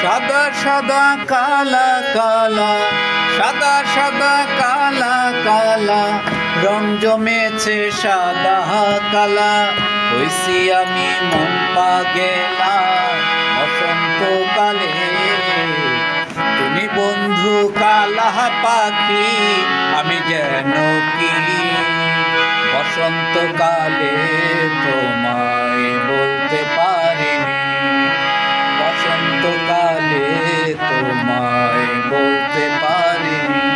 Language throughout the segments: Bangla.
সাদা সাদা কালা কালা, সাদা সাদা কালা কালা, রং জমেছে সাদা কালা। হইছি আমি মন পাগেলা বসন্তকালে। তুমি বন্ধু কালা পাখি, আমি যেন কি বসন্তকালে তোমায় বলতে পারিনি। বসন্তকালে তোমায় বলতে পারিনি।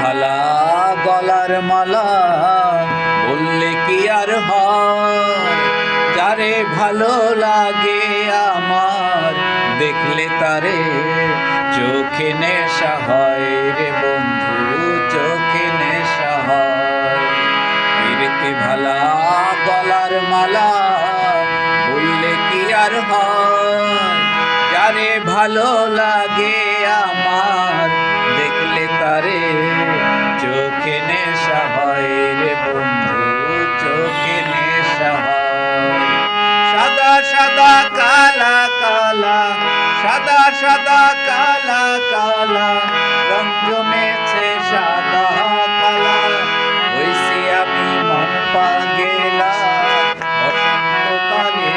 ভালা গলার মালা বললে কি আর হয়? যারে ভালো লাগে আমার দেখলে তারে চোখে নেশা হয় রে বন্ধু, চোখে নেশা হয়। প্রীতি ভালা গলার মালা বললে কি আর হয়? যারে ভালো লাগে আমার দেখলে তারে চোখে নেশা হয় রে বন্ধু, চোখে নেশা হয়। সাদা সাদা কালা কালা, সাদা সাদা কালা কালা, রং জমেছে সাদা কালা। হইছি আমি মন পাগেলা বসন্তকালে।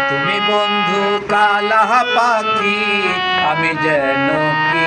তুমি বন্ধু কালা পাখি, আমি যেন কি